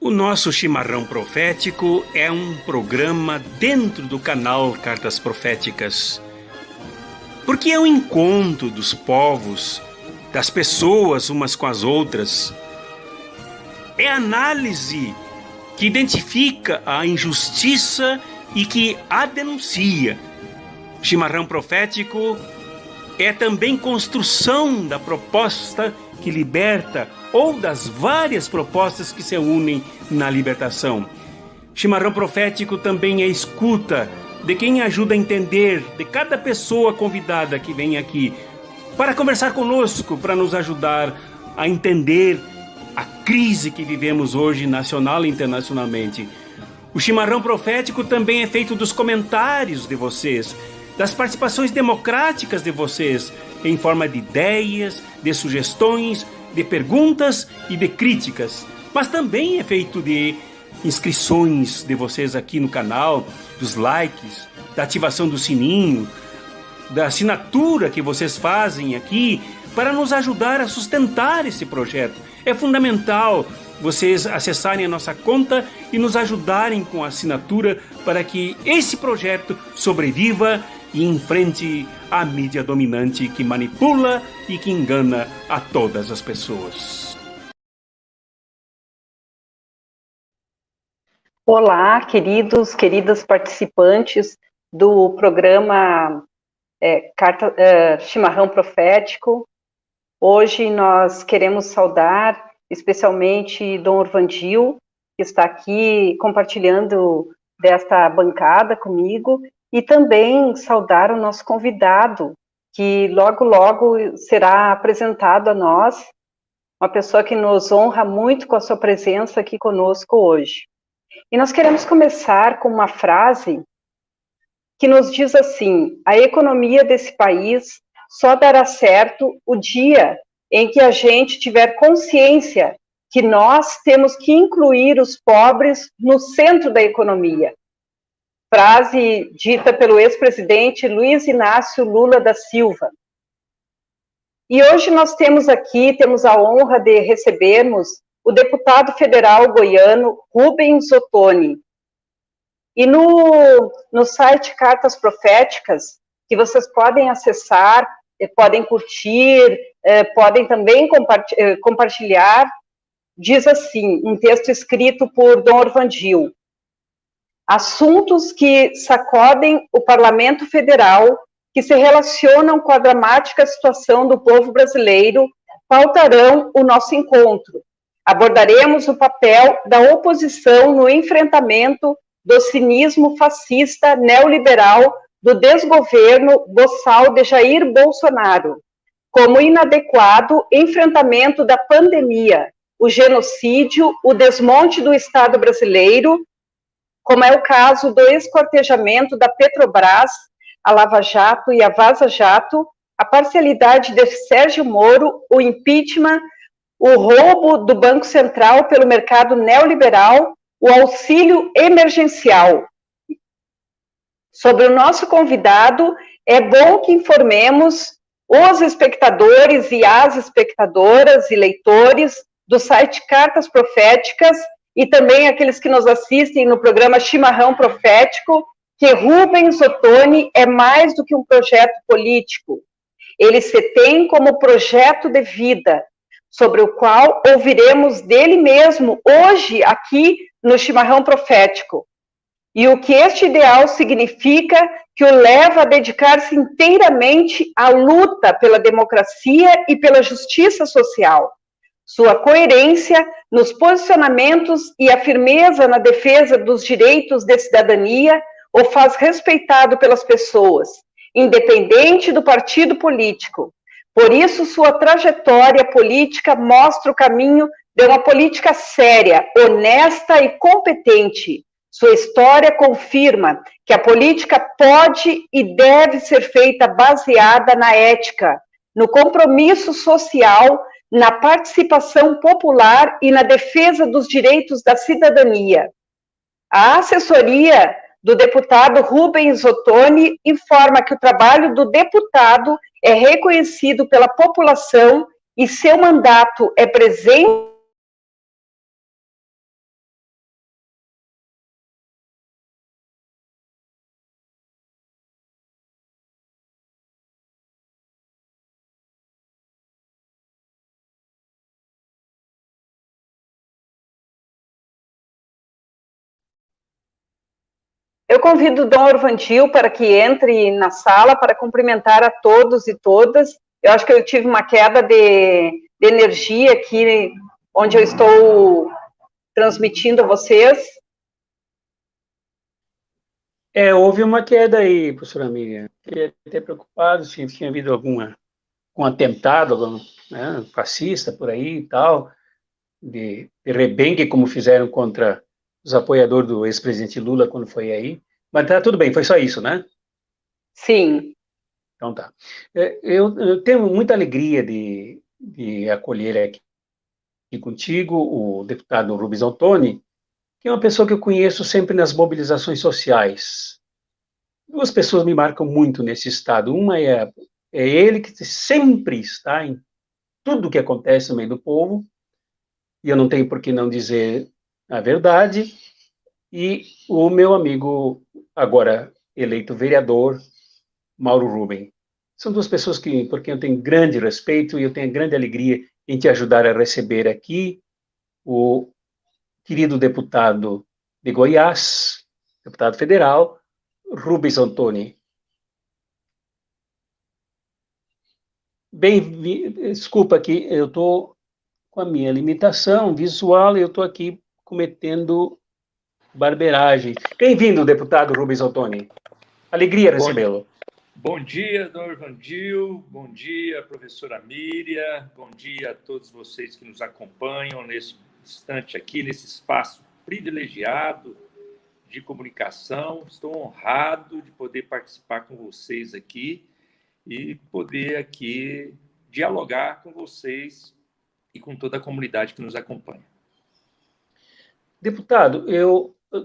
O nosso Chimarrão Profético é um programa dentro do canal Cartas Proféticas, porque é o encontro dos povos, das pessoas umas com as outras. É a análise que identifica a injustiça e que a denuncia. Chimarrão Profético é também construção da proposta que liberta ou das várias propostas que se unem na libertação. Chimarrão Profético também é escuta de quem ajuda a entender, de cada pessoa convidada que vem aqui para conversar conosco, para nos ajudar a entender a crise que vivemos hoje, nacional e internacionalmente. O Chimarrão Profético também é feito dos comentários de vocês, das participações democráticas de vocês, em forma de ideias, de sugestões, de perguntas e de críticas. Mas também é feito de inscrições de vocês aqui no canal, dos likes, da ativação do sininho, da assinatura que vocês fazem aqui para nos ajudar a sustentar esse projeto. É fundamental vocês acessarem a nossa conta e nos ajudarem com a assinatura para que esse projeto sobreviva e enfrente a mídia dominante que manipula e que engana a todas as pessoas. Olá, queridas participantes do programa Chimarrão Profético. Hoje nós queremos saudar especialmente Dom Orvandil, que está aqui compartilhando desta bancada comigo, e também saudar o nosso convidado, que logo será apresentado a nós, uma pessoa que nos honra muito com a sua presença aqui conosco hoje. E nós queremos começar com uma frase que nos diz assim: a economia desse país só dará certo o dia em que a gente tiver consciência que nós temos que incluir os pobres no centro da economia. Frase dita pelo ex-presidente Luiz Inácio Lula da Silva. E hoje nós temos a honra de recebermos o deputado federal goiano Rubens Ottoni. E no site Cartas Proféticas, que vocês podem acessar, podem curtir, podem também compartilhar, diz assim, um texto escrito por Dom Orvandil: assuntos que sacodem o Parlamento Federal, que se relacionam com a dramática situação do povo brasileiro, pautarão o nosso encontro. Abordaremos o papel da oposição no enfrentamento do cinismo fascista neoliberal do desgoverno boçal de Jair Bolsonaro, como inadequado enfrentamento da pandemia, o genocídio, o desmonte do Estado brasileiro, como é o caso do esquartejamento da Petrobras, a Lava Jato e a Vaza Jato, a parcialidade de Sérgio Moro, o impeachment, o roubo do Banco Central pelo mercado neoliberal, o auxílio emergencial. Sobre o nosso convidado, é bom que informemos os espectadores e as espectadoras e leitores do site Cartas Proféticas e também aqueles que nos assistem no programa Chimarrão Profético, que Rubens Ottoni é mais do que um projeto político. Ele se tem como projeto de vida, sobre o qual ouviremos dele mesmo hoje aqui no Chimarrão Profético. E o que este ideal significa que o leva a dedicar-se inteiramente à luta pela democracia e pela justiça social. Sua coerência nos posicionamentos e a firmeza na defesa dos direitos de cidadania o faz respeitado pelas pessoas, independente do partido político. Por isso, sua trajetória política mostra o caminho de uma política séria, honesta e competente. Sua história confirma que a política pode e deve ser feita baseada na ética, no compromisso social, na participação popular e na defesa dos direitos da cidadania. A assessoria do deputado Rubens Ottoni informa que o trabalho do deputado é reconhecido pela população e seu mandato é presente Eu convido o Dom Orvandio para que entre na sala para cumprimentar a todos e todas. Eu acho que eu tive uma queda de energia aqui, onde eu estou transmitindo a vocês. Houve uma queda aí, professora Miriam. Fiquei até preocupado se tinha havido um atentado, né, fascista por aí e tal, de rebenque, como fizeram contra os apoiadores do ex-presidente Lula quando foi aí. Mas tá tudo bem, foi só isso, né? Sim. Então tá. Eu tenho muita alegria de acolher aqui contigo o deputado Rubens Ottoni, que é uma pessoa que eu conheço sempre nas mobilizações sociais. Duas pessoas me marcam muito nesse estado. Uma é ele, que sempre está em tudo que acontece no meio do povo, e eu não tenho por que não dizer a verdade, e o meu amigo, agora eleito vereador, Mauro Rubem. São duas pessoas por quem eu tenho grande respeito e eu tenho grande alegria em te ajudar a receber aqui o querido deputado de Goiás, deputado federal, Rubens Ottoni. Desculpa que eu estou com a minha limitação visual e eu estou aqui cometendo barbeiragem. Bem-vindo, deputado Rubens Ottoni. Alegria recebê-lo. Bom dia, Dom Orvandio, bom dia, professora Miriam, bom dia a todos vocês que nos acompanham nesse instante aqui, nesse espaço privilegiado de comunicação. Estou honrado de poder participar com vocês aqui e poder aqui dialogar com vocês e com toda a comunidade que nos acompanha. Deputado,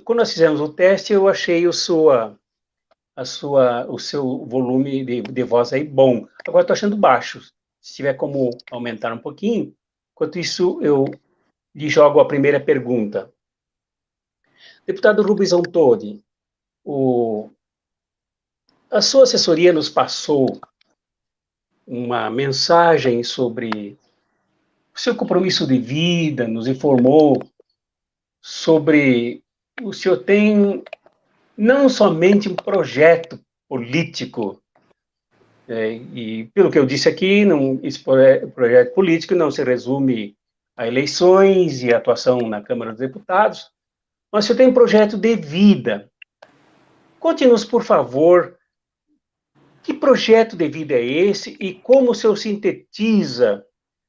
quando nós fizemos o teste, eu achei o seu volume de voz aí bom. Agora estou achando baixo. Se tiver como aumentar um pouquinho. Enquanto isso, eu lhe jogo a primeira pergunta. Deputado Rubens Ottoni, a sua assessoria nos passou uma mensagem sobre o seu compromisso de vida, nos informou sobre o senhor tem não somente um projeto político, e pelo que eu disse aqui, esse projeto político não se resume a eleições e a atuação na Câmara dos Deputados, mas o senhor tem um projeto de vida. Conte-nos, por favor, que projeto de vida é esse e como o senhor sintetiza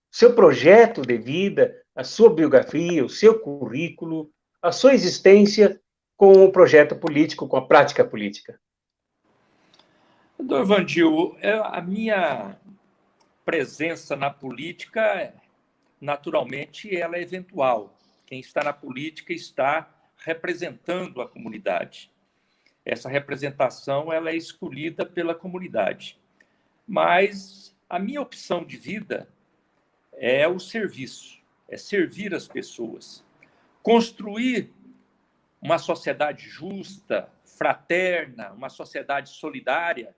seu projeto de vida, a sua biografia, o seu currículo, a sua existência com o projeto político, com a prática política. Dom Orvandio, a minha presença na política, naturalmente, ela é eventual. Quem está na política está representando a comunidade. Essa representação ela é escolhida pela comunidade. Mas a minha opção de vida é o serviço, é servir as pessoas. Construir uma sociedade justa, fraterna, uma sociedade solidária,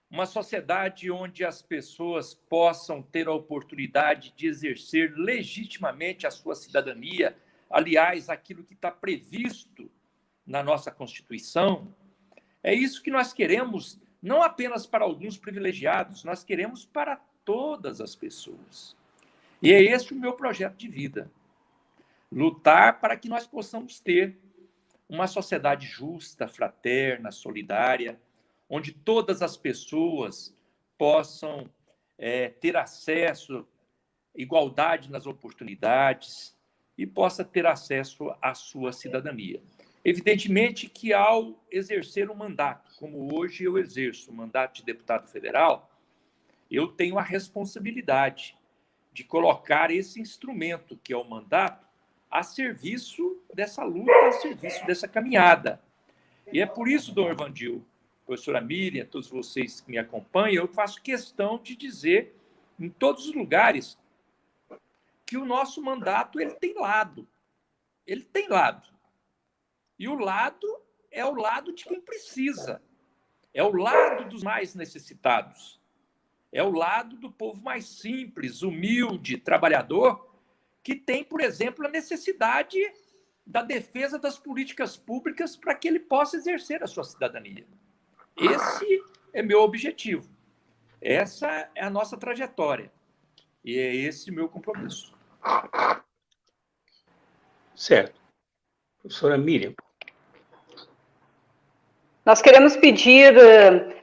uma sociedade onde as pessoas possam ter a oportunidade de exercer legitimamente a sua cidadania, aliás, aquilo que está previsto na nossa Constituição. É isso que nós queremos, não apenas para alguns privilegiados, nós queremos para todas as pessoas. E é esse o meu projeto de vida. Lutar para que nós possamos ter uma sociedade justa, fraterna, solidária, onde todas as pessoas possam ter acesso, igualdade nas oportunidades e possa ter acesso à sua cidadania. Evidentemente que ao exercer um mandato, como hoje eu exerço o mandato de deputado federal, eu tenho a responsabilidade de colocar esse instrumento, que é o mandato, a serviço dessa luta, a serviço dessa caminhada. E é por isso, Dom Orvandio, professora Miriam, todos vocês que me acompanham, eu faço questão de dizer em todos os lugares que o nosso mandato ele tem lado. Ele tem lado. E o lado é o lado de quem precisa. É o lado dos mais necessitados. É o lado do povo mais simples, humilde, trabalhador, que tem, por exemplo, a necessidade da defesa das políticas públicas para que ele possa exercer a sua cidadania. Esse é meu objetivo. Essa é a nossa trajetória. E é esse o meu compromisso. Certo. Professora Miriam. Nós queremos pedir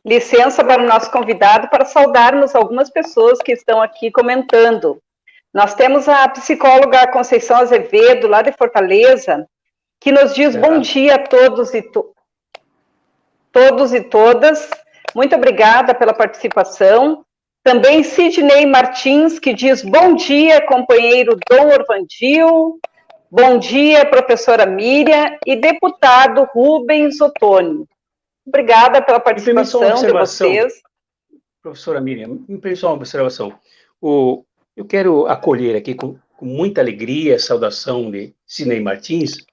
licença para o nosso convidado para saudarmos algumas pessoas que estão aqui comentando. Nós temos a psicóloga Conceição Azevedo, lá de Fortaleza, que nos diz bom dia a todos e todas. Muito obrigada pela participação. Também Sidney Martins, que diz bom dia, companheiro Dom Orvandio. Bom dia, professora Miriam e deputado Rubens Ottoni. Obrigada pela participação de vocês. Professora Miriam, me permite uma observação. Eu quero acolher aqui com muita alegria a saudação de Sidney Martins,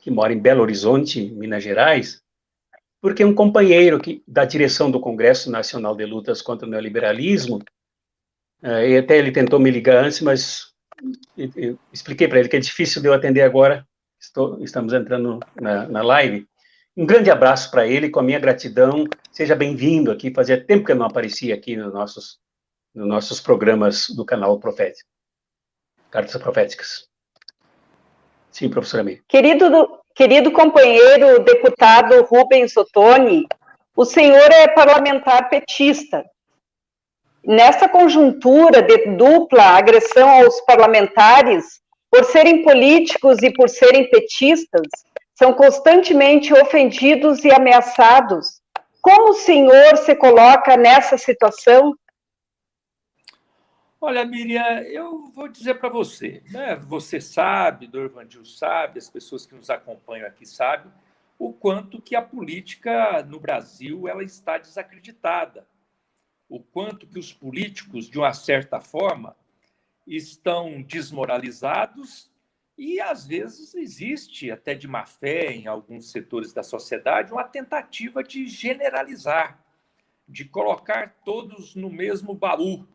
que mora em Belo Horizonte, Minas Gerais, porque é um companheiro da direção do Congresso Nacional de Lutas contra o Neoliberalismo, e até ele tentou me ligar antes, mas eu expliquei para ele que é difícil de eu atender agora, estamos entrando na live. Um grande abraço para ele, com a minha gratidão, seja bem-vindo aqui, fazia tempo que eu não aparecia aqui nos nossos programas do canal Profético, Cartas Proféticas. Sim, professora Miriam. Querido companheiro deputado Rubens Ottoni, o senhor é parlamentar petista. Nessa conjuntura de dupla agressão aos parlamentares, por serem políticos e por serem petistas, são constantemente ofendidos e ameaçados. Como o senhor se coloca nessa situação? Olha, Miriam, eu vou dizer para você, né? Você sabe, Dom Orvandio sabe, as pessoas que nos acompanham aqui sabem, o quanto que a política no Brasil ela está desacreditada, o quanto que os políticos, de uma certa forma, estão desmoralizados e, às vezes, existe, até de má fé em alguns setores da sociedade, uma tentativa de generalizar, de colocar todos no mesmo baú,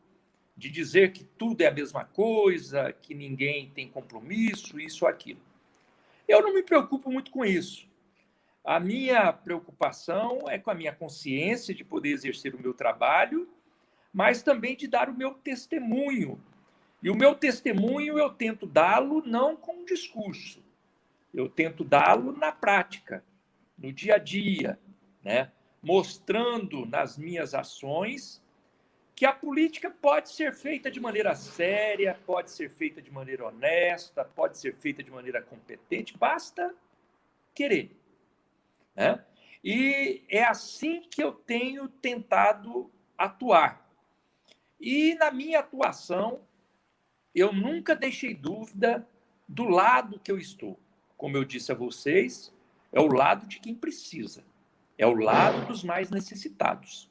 de dizer que tudo é a mesma coisa, que ninguém tem compromisso, isso ou aquilo. Eu não me preocupo muito com isso. A minha preocupação é com a minha consciência de poder exercer o meu trabalho, mas também de dar o meu testemunho. E o meu testemunho eu tento dá-lo não com um discurso, eu tento dá-lo na prática, no dia a dia, né? Mostrando nas minhas ações que a política pode ser feita de maneira séria, pode ser feita de maneira honesta, pode ser feita de maneira competente, basta querer, né? E é assim que eu tenho tentado atuar. E na minha atuação, eu nunca deixei dúvida do lado que eu estou. Como eu disse a vocês, é o lado de quem precisa, é o lado dos mais necessitados.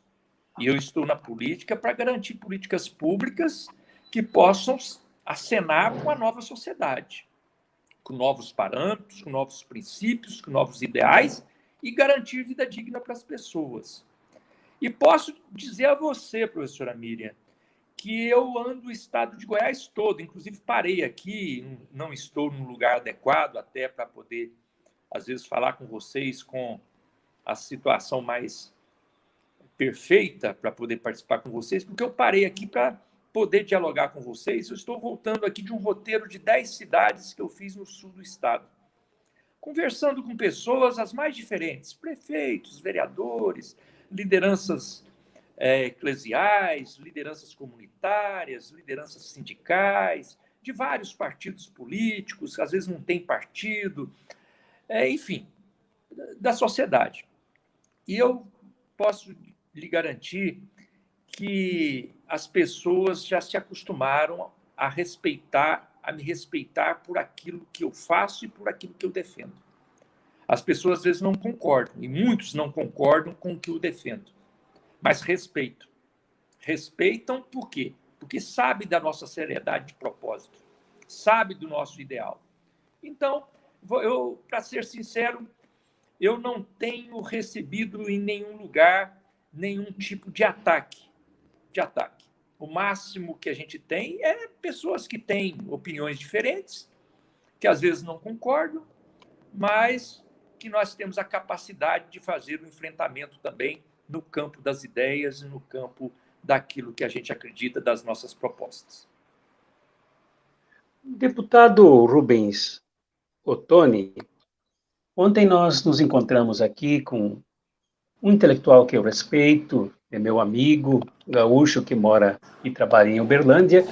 E eu estou na política para garantir políticas públicas que possam acenar com a nova sociedade, com novos parâmetros, com novos princípios, com novos ideais e garantir vida digna para as pessoas. E posso dizer a você, professora Miriam, que eu ando o estado de Goiás todo, inclusive parei aqui, não estou num lugar adequado até para poder, às vezes, falar com vocês com a situação mais perfeita para poder participar com vocês, porque eu parei aqui para poder dialogar com vocês. Eu estou voltando aqui de um roteiro de 10 cidades que eu fiz no sul do estado, conversando com pessoas as mais diferentes, prefeitos, vereadores, lideranças eclesiais, lideranças comunitárias, lideranças sindicais, de vários partidos políticos, às vezes não tem partido, enfim, da sociedade. E eu posso lhe garantir que as pessoas já se acostumaram a me respeitar por aquilo que eu faço e por aquilo que eu defendo. As pessoas às vezes não concordam, e muitos não concordam com o que eu defendo, mas respeitam. Respeitam por quê? Porque sabe da nossa seriedade de propósito, sabe do nosso ideal. Então, para ser sincero, eu não tenho recebido em nenhum lugar nenhum tipo de ataque. O máximo que a gente tem é pessoas que têm opiniões diferentes, que às vezes não concordam, mas que nós temos a capacidade de fazer o enfrentamento também no campo das ideias e no campo daquilo que a gente acredita, das nossas propostas. Deputado Rubens Ottoni, ontem nós nos encontramos aqui com um intelectual que eu respeito, é meu amigo, gaúcho, que mora e trabalha em Uberlândia,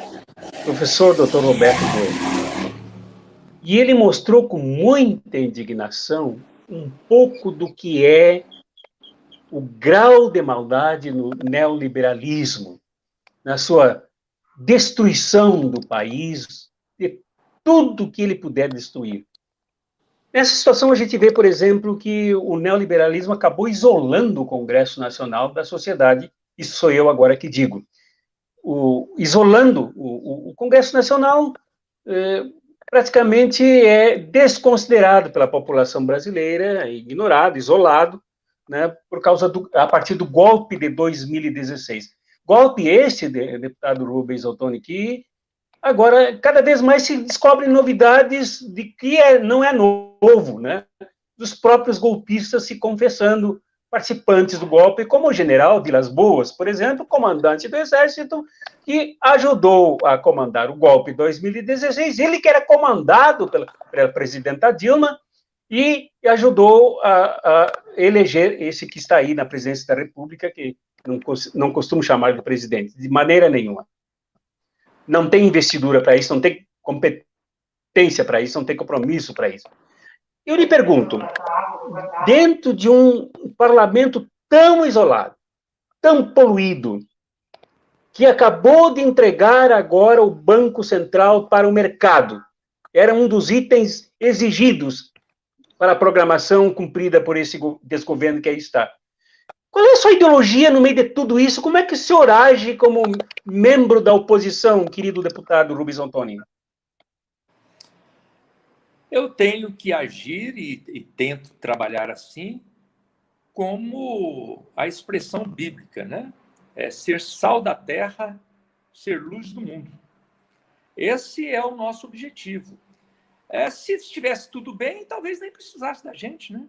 professor Dr. Roberto Bueno. E ele mostrou com muita indignação um pouco do que é o grau de maldade no neoliberalismo, na sua destruição do país, de tudo que ele puder destruir. Nessa situação, a gente vê, por exemplo, que o neoliberalismo acabou isolando o Congresso Nacional da sociedade, isso sou eu agora que digo. Isolando o Congresso Nacional, praticamente é desconsiderado pela população brasileira, ignorado, isolado, né, a partir do golpe de 2016. Golpe este, deputado Rubens Ottoni, que agora cada vez mais se descobrem novidades de que não é novo, né? Dos próprios golpistas se confessando participantes do golpe, como o general Vilas Boas, por exemplo, comandante do Exército, que ajudou a comandar o golpe em 2016, ele que era comandado pela presidenta Dilma, e ajudou a eleger esse que está aí na presidência da República, que não costumo chamar de presidente, de maneira nenhuma. Não tem investidura para isso, não tem competência para isso, não tem compromisso para isso. Eu lhe pergunto, dentro de um parlamento tão isolado, tão poluído, que acabou de entregar agora o Banco Central para o mercado, era um dos itens exigidos para a programação cumprida por esse desgoverno que aí está. Qual é a sua ideologia no meio de tudo isso? Como é que o senhor age como membro da oposição, querido deputado Rubens Ottoni? Eu tenho que agir e tento trabalhar assim, como a expressão bíblica, né? É ser sal da terra, ser luz do mundo. Esse é o nosso objetivo. Se estivesse tudo bem, talvez nem precisasse da gente, né?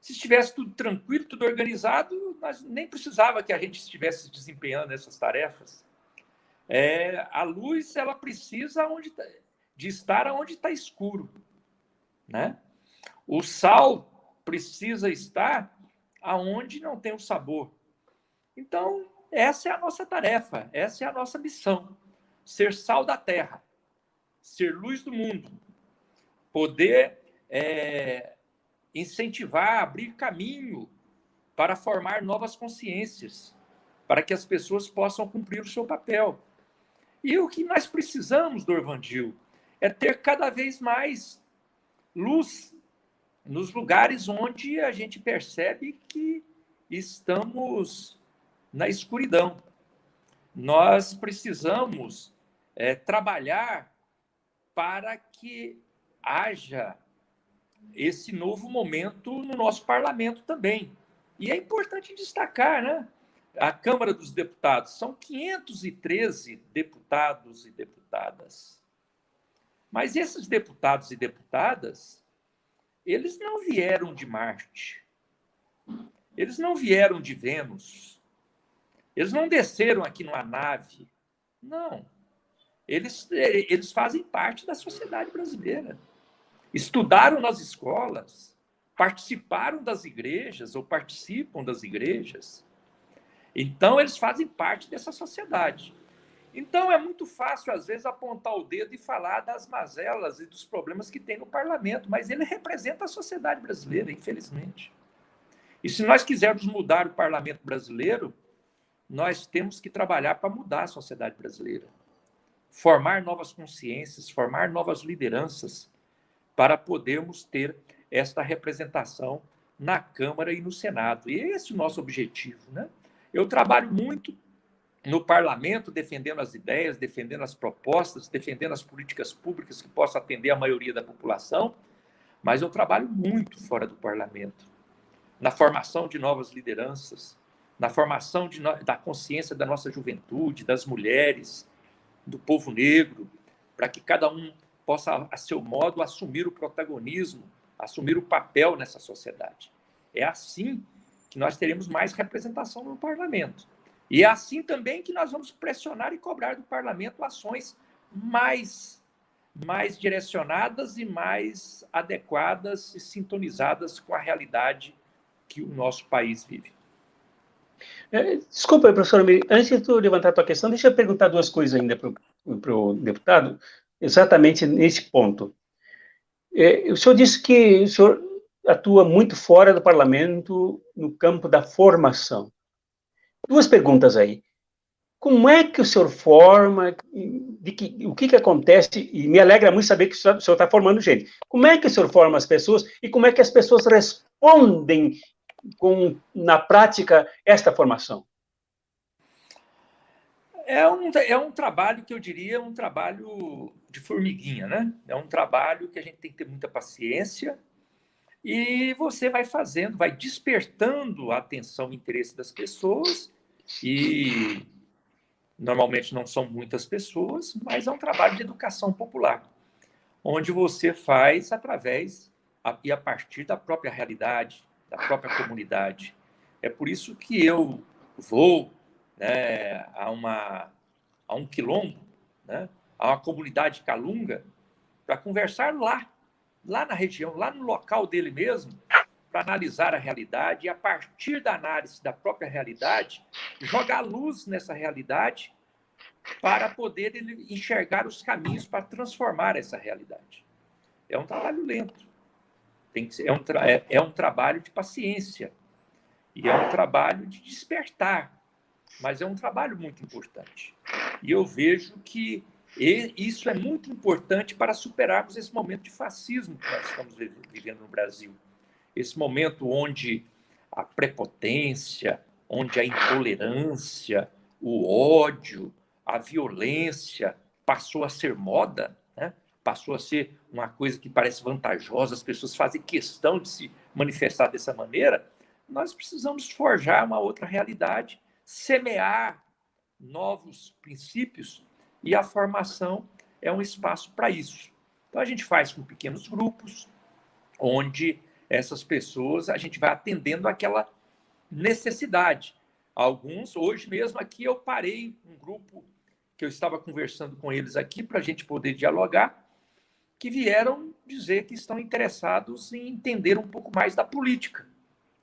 Se estivesse tudo tranquilo, tudo organizado, nós nem precisava que a gente estivesse desempenhando essas tarefas. A luz, ela precisa de estar onde está escuro, né? O sal precisa estar aonde não tem o sabor. Então, essa é a nossa tarefa, essa é a nossa missão. Ser sal da terra, ser luz do mundo, poder incentivar, abrir caminho para formar novas consciências, para que as pessoas possam cumprir o seu papel. E o que nós precisamos, Dorvandio, é ter cada vez mais luz nos lugares onde a gente percebe que estamos na escuridão. Nós precisamos trabalhar para que haja esse novo momento no nosso parlamento também. E é importante destacar, né? A Câmara dos Deputados são 513 deputados e deputadas. Mas esses deputados e deputadas, eles não vieram de Marte. Eles não vieram de Vênus. Eles não desceram aqui numa nave. Não. Eles fazem parte da sociedade brasileira. Estudaram nas escolas, participaram das igrejas ou participam das igrejas. Então, eles fazem parte dessa sociedade. Então, é muito fácil, às vezes, apontar o dedo e falar das mazelas e dos problemas que tem no parlamento, mas ele representa a sociedade brasileira, infelizmente. E se nós quisermos mudar o parlamento brasileiro, nós temos que trabalhar para mudar a sociedade brasileira. Formar novas consciências, formar novas lideranças, para podermos ter esta representação na Câmara e no Senado. E esse é o nosso objetivo, né? Eu trabalho muito no parlamento, defendendo as ideias, defendendo as propostas, defendendo as políticas públicas que possam atender a maioria da população, mas eu trabalho muito fora do parlamento, na formação de novas lideranças, na formação da consciência da nossa juventude, das mulheres, do povo negro, para que cada um possa, a seu modo, assumir o protagonismo assumir o papel nessa sociedade. É assim que nós teremos mais representação no parlamento. E é assim também que nós vamos pressionar e cobrar do parlamento ações mais direcionadas e mais adequadas e sintonizadas com a realidade que o nosso país vive. Desculpa, professor, antes de tu levantar a tua questão, deixa eu perguntar duas coisas ainda para o deputado, exatamente nesse ponto. O senhor disse que o senhor atua muito fora do parlamento no campo da formação. Duas perguntas aí. Como é que o senhor forma, o que acontece, e me alegra muito saber que o senhor está formando gente. Como é que o senhor forma as pessoas e como é que as pessoas respondem na prática esta formação? É um trabalho que eu diria um trabalho de formiguinha, né? É um trabalho que a gente tem que ter muita paciência e você vai fazendo, vai despertando a atenção e interesse das pessoas e normalmente não são muitas pessoas, mas é um trabalho de educação popular, onde você faz através e a partir da própria realidade, da própria comunidade. É por isso que eu vou, né, a um quilombo, né, a uma comunidade calunga, para conversar lá na região, lá no local dele mesmo, para analisar a realidade e, a partir da análise da própria realidade, jogar luz nessa realidade para poder ele enxergar os caminhos para transformar essa realidade. É um trabalho lento, é um trabalho de paciência e é um trabalho de despertar, mas é um trabalho muito importante. E eu vejo que isso é muito importante para superarmos esse momento de fascismo que nós estamos vivendo no Brasil. Esse momento onde a prepotência, onde a intolerância, o ódio, a violência passou a ser moda, né? Passou a ser uma coisa que parece vantajosa, as pessoas fazem questão de se manifestar dessa maneira. Nós precisamos forjar uma outra realidade, semear novos princípios, e a formação é um espaço para isso. Então, a gente faz com pequenos grupos, onde essas pessoas, a gente vai atendendo aquela necessidade. Alguns, hoje mesmo aqui, eu parei um grupo que eu estava conversando com eles aqui, para a gente poder dialogar, que vieram dizer que estão interessados em entender um pouco mais da política.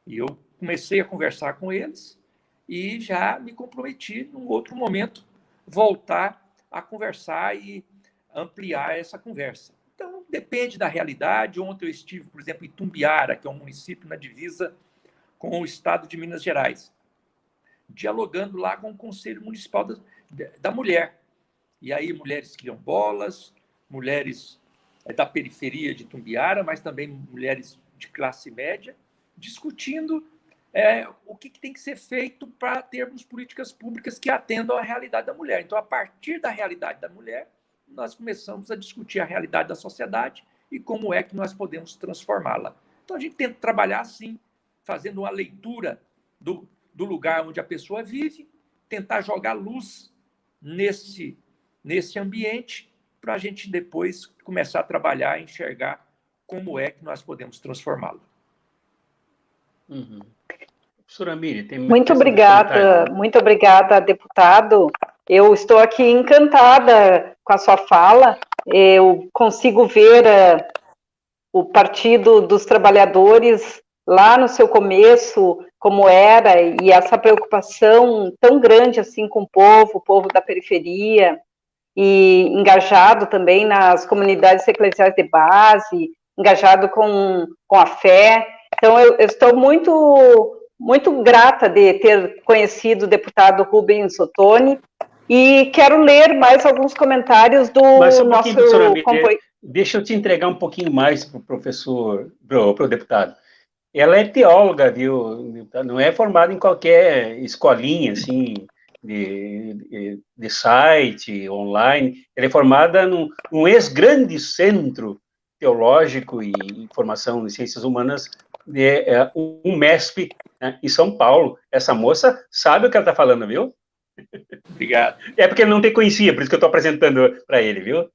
E eu comecei a conversar com eles e já me comprometi, num outro momento, voltar a conversar e ampliar essa conversa. Então, depende da realidade. Ontem eu estive, por exemplo, em Itumbiara, que é um município na divisa com o estado de Minas Gerais, dialogando lá com o Conselho Municipal da Mulher. E aí, mulheres quilombolas, mulheres da periferia de Itumbiara, mas também mulheres de classe média, discutindo o que tem que ser feito para termos políticas públicas que atendam à realidade da mulher. Então, a partir da realidade da mulher, nós começamos a discutir a realidade da sociedade e como é que nós podemos transformá-la. Então, a gente tenta trabalhar assim, fazendo uma leitura do lugar onde a pessoa vive, tentar jogar luz nesse ambiente, para a gente depois começar a trabalhar e enxergar como é que nós podemos transformá-lo. Uhum. Professora Miri, tem muito obrigada, deputado. Eu estou aqui encantada com a sua fala. Eu consigo ver o Partido dos Trabalhadores lá no seu começo, como era, e essa preocupação tão grande assim com o povo da periferia, e engajado também nas comunidades eclesiais de base, engajado com a fé. Então, eu estou muito grata de ter conhecido o deputado Rubens Ottoni, e quero ler mais alguns comentários do nosso companheiro. Deixa eu te entregar um pouquinho mais para o professor, para o deputado. Ela é teóloga, viu? Não é formada em qualquer escolinha, assim, de site, online. Ela é formada num ex-grande centro teológico e formação em ciências humanas, um MESP, né, em São Paulo. Essa moça sabe o que ela está falando, viu? Obrigado. É porque ele não te conhecia, por isso que eu estou apresentando para ele, viu?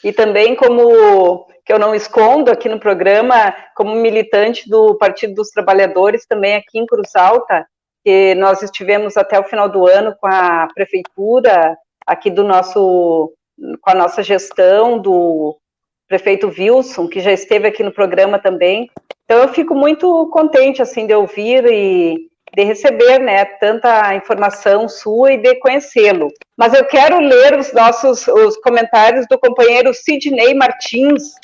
E também como que eu não escondo aqui no programa, como militante do Partido dos Trabalhadores, também aqui em Cruz Alta, que nós estivemos até o final do ano com a prefeitura, aqui com a nossa gestão do prefeito Wilson, que já esteve aqui no programa também. Então, eu fico muito contente, assim, de ouvir e de receber, né, tanta informação sua e de conhecê-lo. Mas eu quero ler os comentários do companheiro Sidney Martins,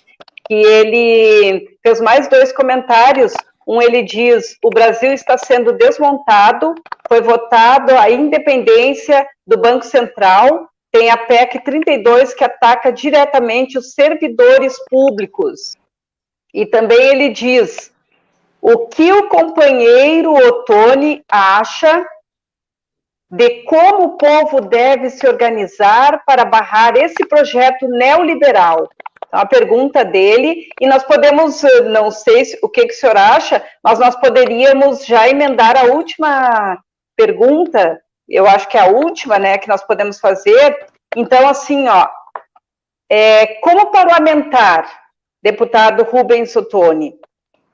que ele fez mais 2 comentários. Ele diz: o Brasil está sendo desmontado, foi votado a independência do Banco Central, tem a PEC 32 que ataca diretamente os servidores públicos. E também ele diz: o que o companheiro Ottoni acha de como o povo deve se organizar para barrar esse projeto neoliberal? Então, a pergunta dele, e nós podemos, não sei o que o senhor acha, mas nós poderíamos já emendar a última pergunta, eu acho que é a última, né, que nós podemos fazer. Então, assim, como parlamentar, deputado Rubens Ottoni,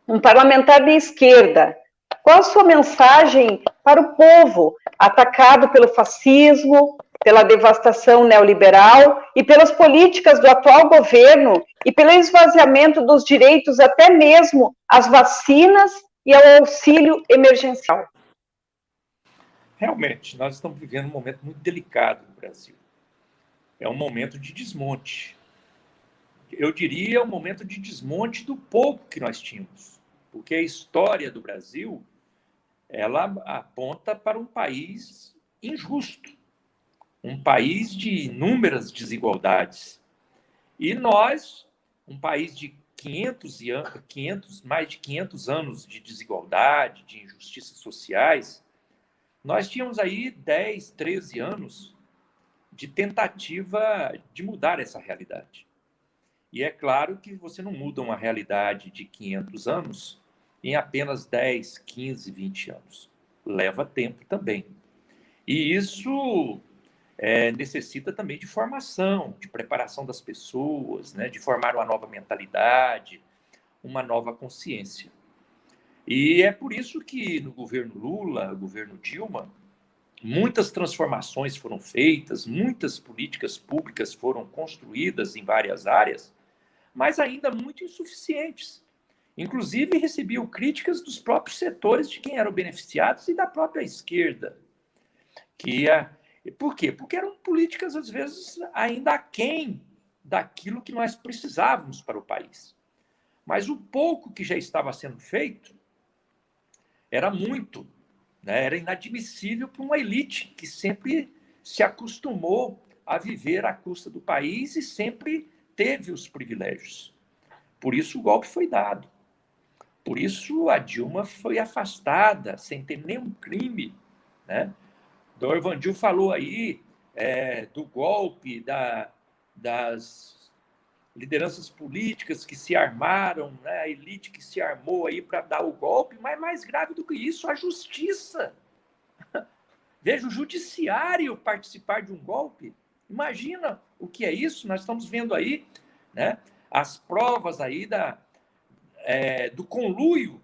um parlamentar de esquerda, qual a sua mensagem para o povo atacado pelo fascismo, pela devastação neoliberal e pelas políticas do atual governo e pelo esvaziamento dos direitos até mesmo às vacinas e ao auxílio emergencial? Realmente, nós estamos vivendo um momento muito delicado no Brasil. É um momento de desmonte. Eu diria um momento de desmonte do pouco que nós tínhamos, porque a história do Brasil, ela aponta para um país injusto, um país de inúmeras desigualdades. E nós, um país de mais de 500 anos de desigualdade, de injustiças sociais, nós tínhamos aí 10, 13 anos de tentativa de mudar essa realidade. E é claro que você não muda uma realidade de 500 anos em apenas 10, 15, 20 anos. Leva tempo também. E isso necessita também de formação, de preparação das pessoas, né? De formar uma nova mentalidade, uma nova consciência. E é por isso que no governo Lula, no governo Dilma, muitas transformações foram feitas, muitas políticas públicas foram construídas em várias áreas, mas ainda muito insuficientes. Inclusive, recebiam críticas dos próprios setores de quem eram beneficiados e da própria esquerda. Por quê? Porque eram políticas, às vezes, ainda aquém daquilo que nós precisávamos para o país. Mas o pouco que já estava sendo feito era muito, né? Era inadmissível para uma elite que sempre se acostumou a viver à custa do país e sempre teve os privilégios. Por isso o golpe foi dado. Por isso a Dilma foi afastada sem ter nenhum crime, né? O Orvandil falou aí do golpe, das lideranças políticas que se armaram, né? A elite que se armou aí para dar o golpe, mas mais grave do que isso, a justiça. Veja, o judiciário participar de um golpe. Imagina o que é isso. Nós estamos vendo aí, né, as provas aí do conluio,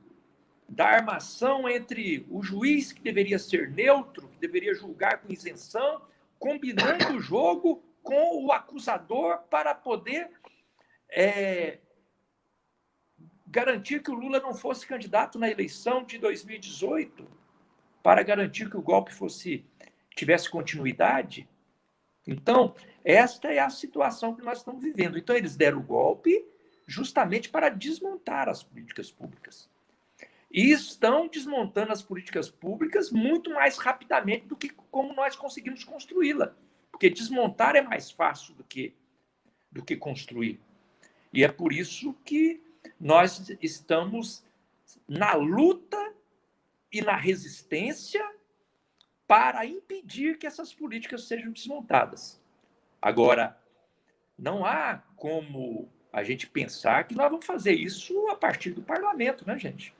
da armação entre o juiz, que deveria ser neutro, que deveria julgar com isenção, combinando o jogo com o acusador para poder garantir que o Lula não fosse candidato na eleição de 2018, para garantir que o golpe tivesse continuidade. Então, esta é a situação que nós estamos vivendo. Então, eles deram o golpe justamente para desmontar as políticas públicas. E estão desmontando as políticas públicas muito mais rapidamente do que como nós conseguimos construí-la. Porque desmontar é mais fácil do que construir. E é por isso que nós estamos na luta e na resistência para impedir que essas políticas sejam desmontadas. Agora, não há como a gente pensar que nós vamos fazer isso a partir do parlamento, né, gente?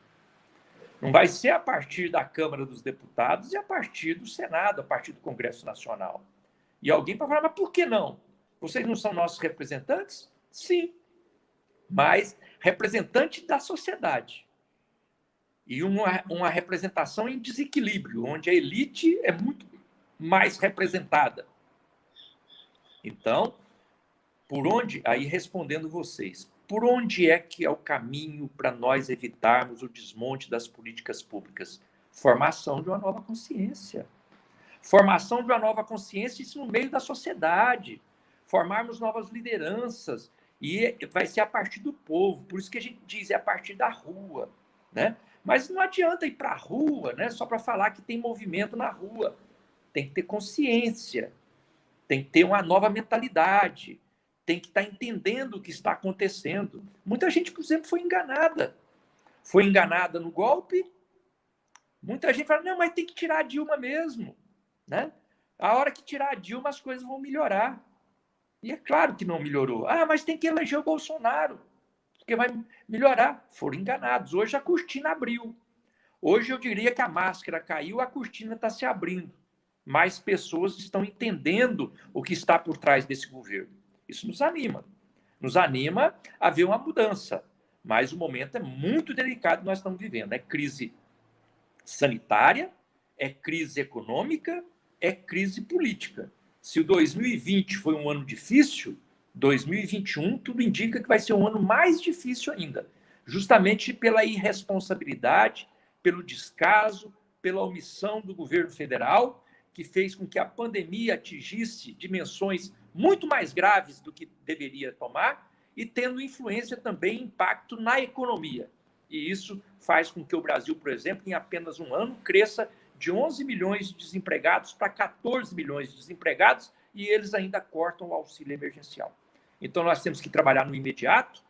Não vai ser a partir da Câmara dos Deputados e a partir do Senado, a partir do Congresso Nacional. E alguém vai falar, mas por que não? Vocês não são nossos representantes? Sim. mas representante da sociedade. E uma representação em desequilíbrio, onde a elite é muito mais representada. Então, por onde, aí respondendo vocês, por onde é que é o caminho para nós evitarmos o desmonte das políticas públicas? Formação de uma nova consciência. Formação de uma nova consciência, isso no meio da sociedade. Formarmos novas lideranças. E vai ser a partir do povo. Por isso que a gente diz, é a partir da rua, né? Mas não adianta ir para a rua, né? Só para falar que tem movimento na rua. Tem que ter consciência. Tem que ter uma nova mentalidade. Tem que estar entendendo o que está acontecendo. Muita gente, por exemplo, foi enganada. Foi enganada no golpe. Muita gente fala, não, mas tem que tirar a Dilma mesmo, né? A hora que tirar a Dilma, as coisas vão melhorar. E é claro que não melhorou. Ah, mas tem que eleger o Bolsonaro, porque vai melhorar. Foram enganados. Hoje a cortina abriu. Hoje eu diria que a máscara caiu, a cortina está se abrindo. Mais pessoas estão entendendo o que está por trás desse governo. Isso nos anima. Nos anima a ver uma mudança. Mas o momento é muito delicado que nós estamos vivendo. É crise sanitária, é crise econômica, é crise política. Se o 2020 foi um ano difícil, 2021 tudo indica que vai ser um ano mais difícil ainda, justamente pela irresponsabilidade, pelo descaso, pela omissão do governo federal, que fez com que a pandemia atingisse dimensões muito mais graves do que deveria tomar e tendo influência também, impacto na economia. E isso faz com que o Brasil, por exemplo, em apenas um ano, cresça de 11 milhões de desempregados para 14 milhões de desempregados e eles ainda cortam o auxílio emergencial. Então, nós temos que trabalhar no imediato.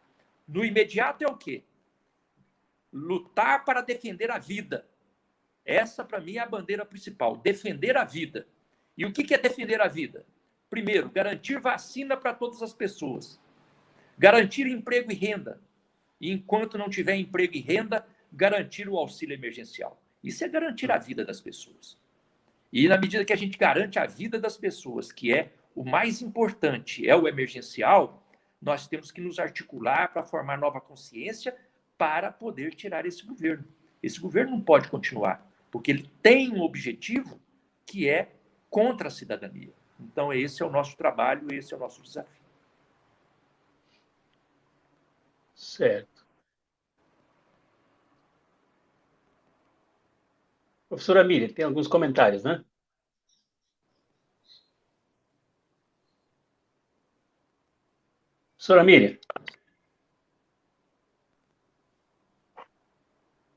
No imediato é o quê? Lutar para defender a vida. Essa, para mim, é a bandeira principal, defender a vida. E o que é defender a vida? Primeiro, garantir vacina para todas as pessoas. Garantir emprego e renda. E enquanto não tiver emprego e renda, garantir o auxílio emergencial. Isso é garantir a vida das pessoas. E na medida que a gente garante a vida das pessoas, que é o mais importante, é o emergencial, nós temos que nos articular para formar nova consciência para poder tirar esse governo. Esse governo não pode continuar, porque ele tem um objetivo que é contra a cidadania. Então, esse é o nosso trabalho, esse é o nosso desafio. Certo. Professora Miriam, tem alguns comentários, né? Professora Miriam.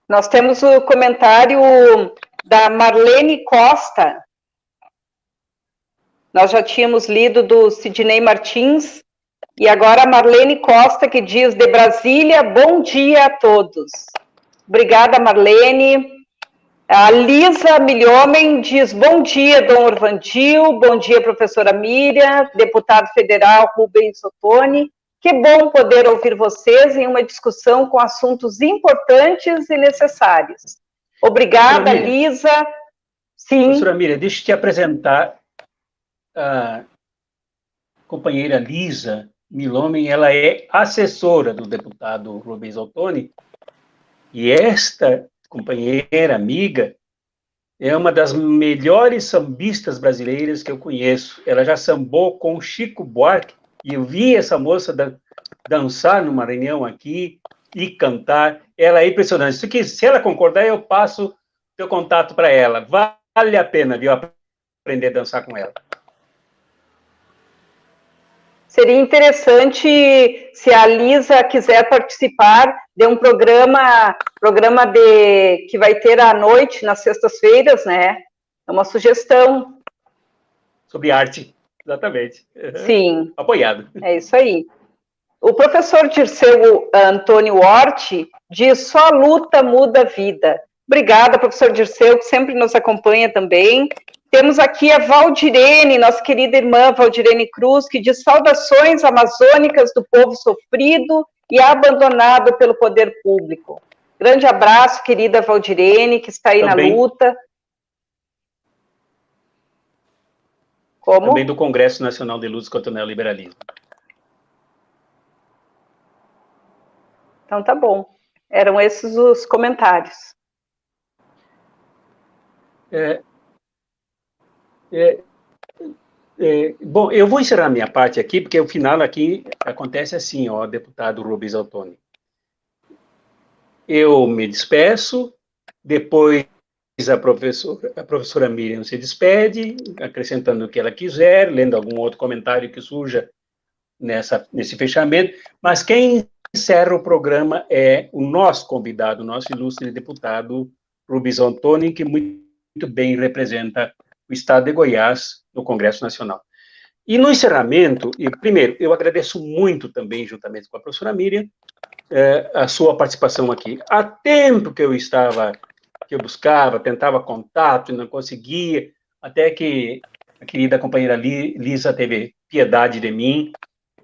Nós temos o comentário da Marlene Costa. Nós já tínhamos lido do Sidney Martins, e agora a Marlene Costa, que diz, de Brasília, bom dia a todos. Obrigada, Marlene. A Lisa Milhomem diz, bom dia, Dom Orvandio, bom dia, professora Miriam, deputado federal Rubens Ottoni. Que bom poder ouvir vocês em uma discussão com assuntos importantes e necessários. Obrigada, Lisa. Sim. Professora Miriam, deixa eu te apresentar a companheira Lisa Milhomem. Ela é assessora do deputado Rubens Ottoni, e esta companheira, amiga, é uma das melhores sambistas brasileiras que eu conheço. Ela já sambou com Chico Buarque, e eu vi essa moça dançar no Maranhão aqui e cantar. Ela é impressionante. Se ela concordar, eu passo teu contato para ela. Vale a pena, viu, aprender a dançar com ela. Seria interessante se a Lisa quiser participar de um programa que vai ter à noite, nas sextas-feiras, né? É uma sugestão. Sobre arte, exatamente. Sim. Apoiado. É isso aí. O professor Dirceu Antônio Hort diz, só luta muda a vida. Obrigada, professor Dirceu, que sempre nos acompanha também. Temos aqui a Valdirene, nossa querida irmã Valdirene Cruz, que diz saudações amazônicas do povo sofrido e abandonado pelo poder público. Grande abraço, querida Valdirene, que está aí também, na luta. Como? Também do Congresso Nacional de Lutas contra o Neoliberalismo. Então tá bom. Eram esses os comentários. Bom, eu vou encerrar minha parte aqui, porque o final aqui acontece assim, ó, deputado Rubens Ottoni. Eu me despeço, depois a professora Miriam se despede, acrescentando o que ela quiser, lendo algum outro comentário que surja nesse fechamento, mas quem encerra o programa é o nosso convidado, o nosso ilustre deputado Rubens Ottoni, que muito bem representa o Estado de Goiás no Congresso Nacional. E no encerramento, primeiro, eu agradeço muito também, juntamente com a professora Miriam, a sua participação aqui. Há tempo que eu buscava, tentava contato e não conseguia, até que a querida companheira Lisa teve piedade de mim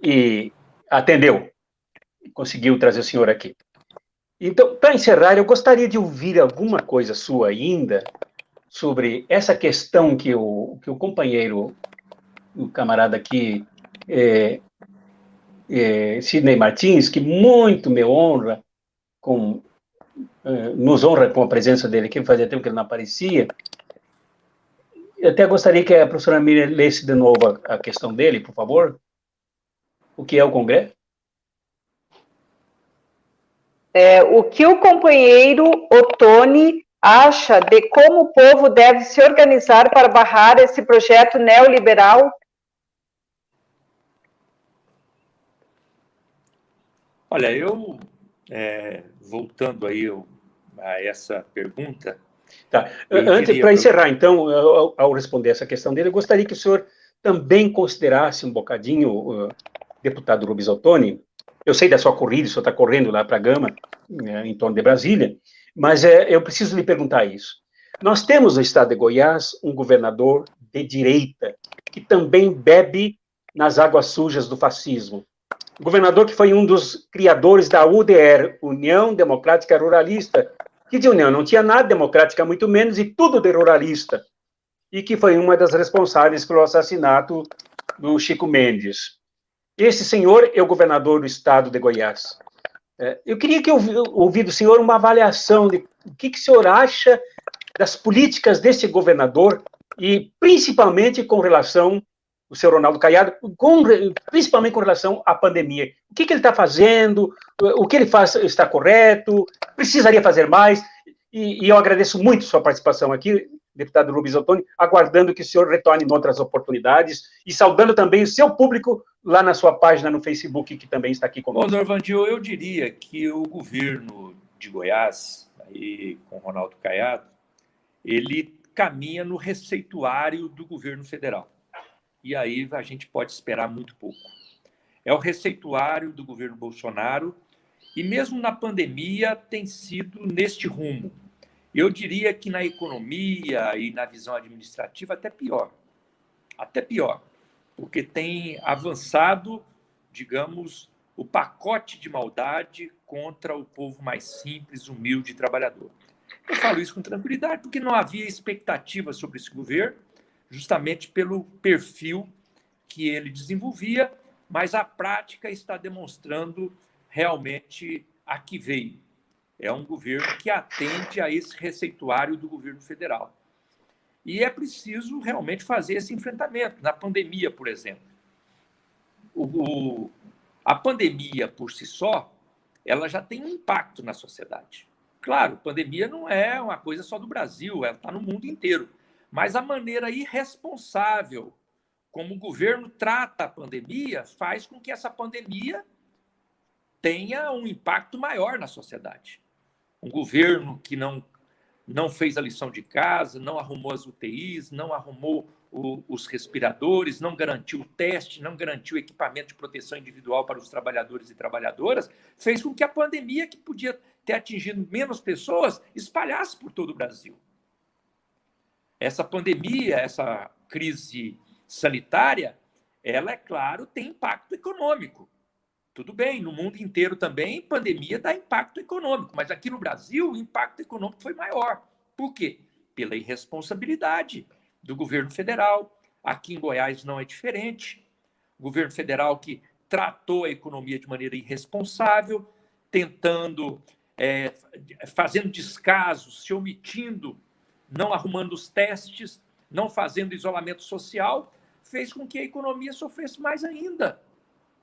e atendeu, conseguiu trazer o senhor aqui. Então, para encerrar, eu gostaria de ouvir alguma coisa sua ainda sobre essa questão que o companheiro, o camarada aqui, Sidney Martins, que muito me honra, nos honra com a presença dele aqui, fazia tempo que ele não aparecia. Eu até gostaria que a professora Miriam lesse de novo a questão dele, por favor. O que é o Congresso? O que o companheiro Ottoni acha de como o povo deve se organizar para barrar esse projeto neoliberal? Olha, voltando aí a essa pergunta... Tá. Antes, para encerrar, então, ao responder essa questão dele, eu gostaria que o senhor também considerasse um bocadinho, deputado Rubens Ottoni. Eu sei da sua corrida, o senhor está correndo lá para a Gama, em torno de Brasília, mas eu preciso lhe perguntar isso. Nós temos no estado de Goiás um governador de direita, que também bebe nas águas sujas do fascismo. O governador que foi um dos criadores da UDR, União Democrática Ruralista, que de União não tinha nada democrática, muito menos, e tudo de ruralista, e que foi uma das responsáveis pelo assassinato do Chico Mendes. Esse senhor é o governador do estado de Goiás. Eu queria que eu ouvisse do senhor uma avaliação de o que o senhor acha das políticas desse governador, e principalmente com relação, o senhor Ronaldo Caiado, principalmente com relação à pandemia. O que ele está fazendo, o que ele faz está correto, precisaria fazer mais, e eu agradeço muito sua participação aqui, deputado Rubens Ottoni, aguardando que o senhor retorne em outras oportunidades, e saudando também o seu público lá na sua página no Facebook, que também está aqui conosco. Bom, Norvandio, eu diria que o governo de Goiás, aí, com Ronaldo Caiado, ele caminha no receituário do governo federal. E aí a gente pode esperar muito pouco. É o receituário do governo Bolsonaro, e mesmo na pandemia tem sido neste rumo. Eu diria que na economia e na visão administrativa até pior, porque tem avançado, digamos, o pacote de maldade contra o povo mais simples, humilde e trabalhador. Eu falo isso com tranquilidade porque não havia expectativa sobre esse governo, justamente pelo perfil que ele desenvolvia, mas a prática está demonstrando realmente a que veio. É um governo que atende a esse receituário do governo federal. E é preciso realmente fazer esse enfrentamento. Na pandemia, por exemplo, a pandemia por si só, ela já tem um impacto na sociedade. Claro, pandemia não é uma coisa só do Brasil, ela está no mundo inteiro. Mas a maneira irresponsável como o governo trata a pandemia faz com que essa pandemia tenha um impacto maior na sociedade. Um governo que não fez a lição de casa, não arrumou as UTIs, não arrumou os respiradores, não garantiu o teste, não garantiu o equipamento de proteção individual para os trabalhadores e trabalhadoras, fez com que a pandemia, que podia ter atingido menos pessoas, espalhasse por todo o Brasil. Essa pandemia, essa crise sanitária, ela, é claro, tem impacto econômico. Tudo bem, no mundo inteiro também, pandemia dá impacto econômico, mas aqui no Brasil o impacto econômico foi maior. Por quê? Pela irresponsabilidade do governo federal. Aqui em Goiás não é diferente. O governo federal que tratou a economia de maneira irresponsável, tentando, fazendo descasos, se omitindo, não arrumando os testes, não fazendo isolamento social, fez com que a economia sofresse mais ainda.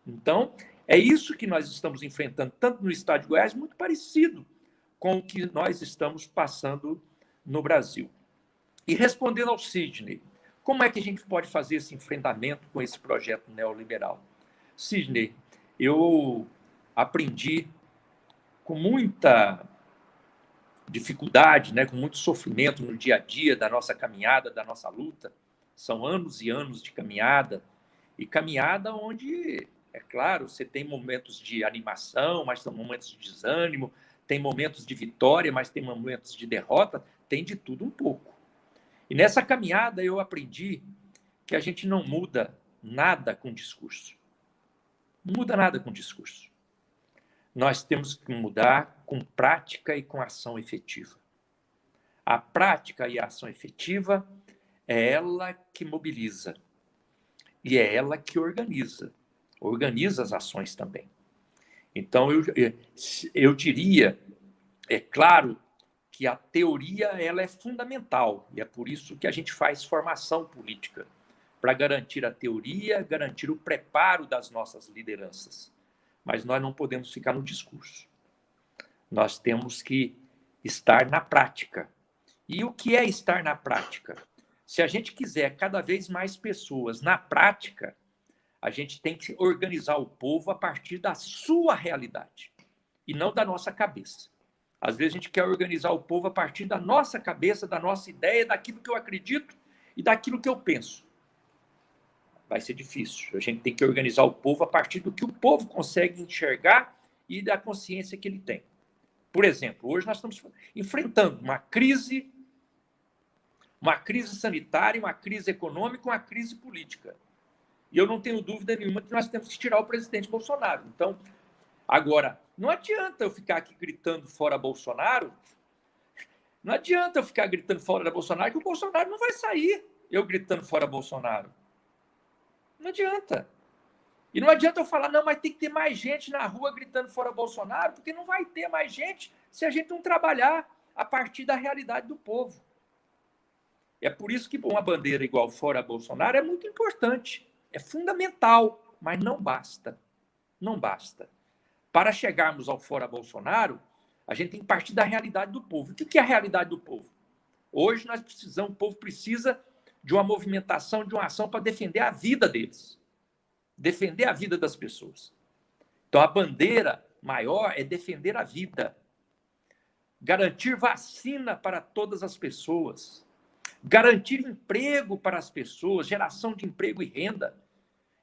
Então, é isso que nós estamos enfrentando, tanto no estado de Goiás, muito parecido com o que nós estamos passando no Brasil. E respondendo ao Sidney, como é que a gente pode fazer esse enfrentamento com esse projeto neoliberal? Sidney, eu aprendi com muita dificuldade, né, com muito sofrimento no dia a dia da nossa caminhada, da nossa luta. São anos e anos de caminhada, e caminhada onde, é claro, você tem momentos de animação, mas tem momentos de desânimo, tem momentos de vitória, mas tem momentos de derrota, tem de tudo um pouco. E nessa caminhada eu aprendi que a gente não muda nada com discurso. Não muda nada com discurso. Nós temos que mudar com prática e com ação efetiva. A prática e a ação efetiva é ela que mobiliza. E é ela que organiza. Organiza as ações também. Então, eu diria, é claro, que a teoria ela é fundamental, e é por isso que a gente faz formação política, para garantir a teoria, garantir o preparo das nossas lideranças. Mas nós não podemos ficar no discurso. Nós temos que estar na prática. E o que é estar na prática? Se a gente quiser cada vez mais pessoas na prática, a gente tem que organizar o povo a partir da sua realidade, e não da nossa cabeça. Às vezes a gente quer organizar o povo a partir da nossa cabeça, da nossa ideia, daquilo que eu acredito e daquilo que eu penso. Vai ser difícil. A gente tem que organizar o povo a partir do que o povo consegue enxergar e da consciência que ele tem. Por exemplo, hoje nós estamos enfrentando uma crise sanitária, uma crise econômica, uma crise política. E eu não tenho dúvida nenhuma que nós temos que tirar o presidente Bolsonaro. Então, agora, não adianta eu ficar aqui gritando fora Bolsonaro. Não adianta eu ficar gritando fora Bolsonaro, que o Bolsonaro não vai sair eu gritando fora Bolsonaro. Não adianta. E não adianta eu falar, não, mas tem que ter mais gente na rua gritando fora Bolsonaro, porque não vai ter mais gente se a gente não trabalhar a partir da realidade do povo. É por isso que uma bandeira igual fora Bolsonaro é muito importante. É fundamental, mas não basta. Não basta. Para chegarmos ao fora Bolsonaro, a gente tem que partir da realidade do povo. O que é a realidade do povo? Hoje nós precisamos, o povo precisa de uma movimentação, de uma ação para defender a vida deles. Defender a vida das pessoas. Então a bandeira maior é defender a vida. Garantir vacina para todas as pessoas. Garantir emprego para as pessoas, geração de emprego e renda.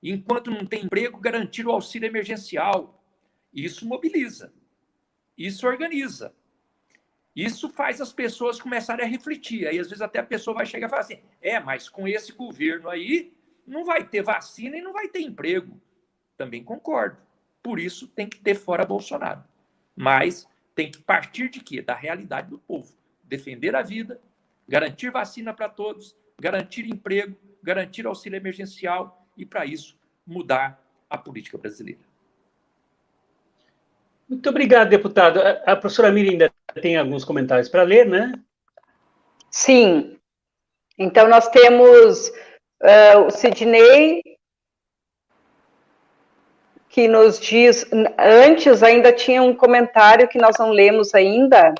E enquanto não tem emprego, garantir o auxílio emergencial. Isso mobiliza. Isso organiza. Isso faz as pessoas começarem a refletir. Aí, às vezes, até a pessoa vai chegar e falar assim, mas com esse governo aí, não vai ter vacina e não vai ter emprego. Também concordo. Por isso, tem que ter fora Bolsonaro. Mas tem que partir de quê? Da realidade do povo. Defender a vida, garantir vacina para todos, garantir emprego, garantir auxílio emergencial e, para isso, mudar a política brasileira. Muito obrigado, deputado. A professora Miriam ainda tem alguns comentários para ler, né? Sim. Então, nós temos o Sidney, que nos diz... Antes, ainda tinha um comentário que nós não lemos ainda,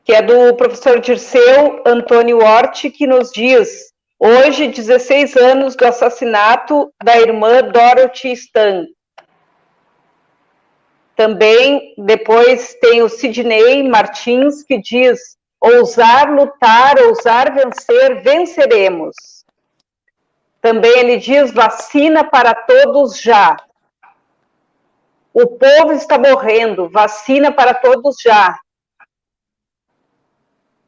que é do professor Dirceu Antônio Hort, que nos diz: hoje, 16 anos do assassinato da irmã Dorothy Stan. Também, depois, tem o Sidney Martins, que diz: ousar lutar, ousar vencer, venceremos. Também ele diz: vacina para todos já. O povo está morrendo, vacina para todos já.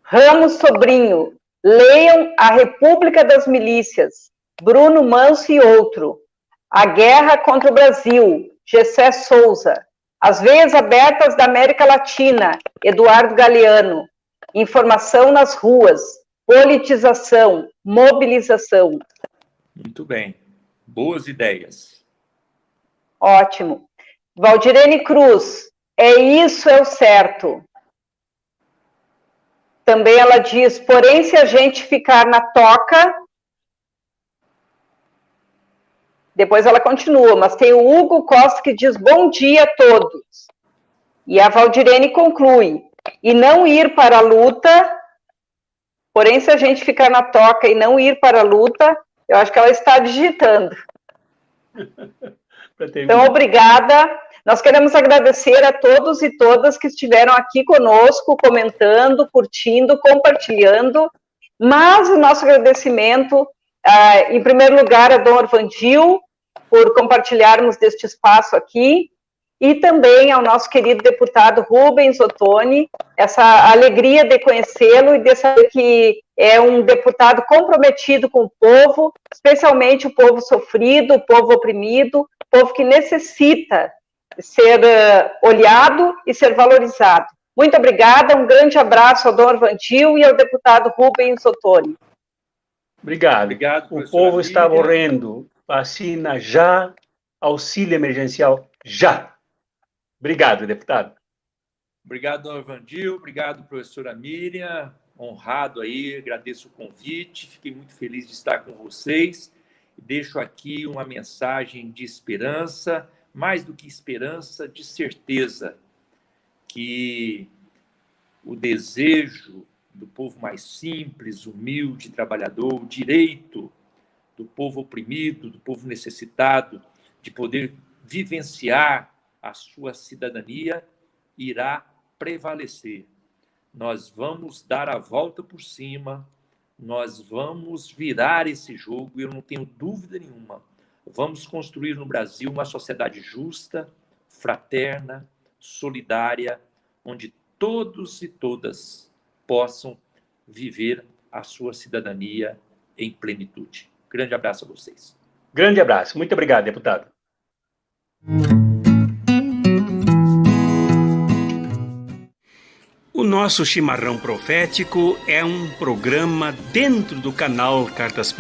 Ramos Sobrinho, leiam A República das Milícias, Bruno Manso e outro. A Guerra contra o Brasil, Gessé Souza. As Veias Abertas da América Latina, Eduardo Galeano. Informação nas ruas, politização, mobilização. Muito bem. Boas ideias. Ótimo. Valdirene Cruz, Isso é o certo. Também ela diz, porém, se a gente ficar na toca... Depois ela continua, mas tem o Hugo Costa que diz, bom dia a todos. E a Valdirene conclui, e não ir para a luta, porém, se a gente ficar na toca e não ir para a luta, eu acho que ela está digitando. Então, obrigada. Nós queremos agradecer a todos e todas que estiveram aqui conosco, comentando, curtindo, compartilhando. Mas o nosso agradecimento, em primeiro lugar, a Dom Orvandio, por compartilharmos deste espaço aqui, e também ao nosso querido deputado Rubens Ottoni, essa alegria de conhecê-lo e de saber que é um deputado comprometido com o povo, especialmente o povo sofrido, o povo oprimido, o povo que necessita ser olhado e ser valorizado. Muito obrigada, um grande abraço ao Dom Orvandio e ao deputado Rubens Ottoni. Obrigado. O povo está Miriam. morrendo. Vacina já, auxílio emergencial já. Obrigado, deputado. Obrigado, Dom Orvandio. Obrigado, professora Miriam. Honrado aí, agradeço o convite. Fiquei muito feliz de estar com vocês. Deixo aqui uma mensagem de esperança, mais do que esperança, de certeza que o desejo do povo mais simples, humilde, trabalhador, o direito do povo oprimido, do povo necessitado, de poder vivenciar a sua cidadania, irá prevalecer. Nós vamos dar a volta por cima, nós vamos virar esse jogo, eu não tenho dúvida nenhuma. Vamos construir no Brasil uma sociedade justa, fraterna, solidária, onde todos e todas possam viver a sua cidadania em plenitude. Grande abraço a vocês. Grande abraço. Muito obrigado, deputado. O nosso Chimarrão Profético é um programa dentro do canal Cartas Proféticas.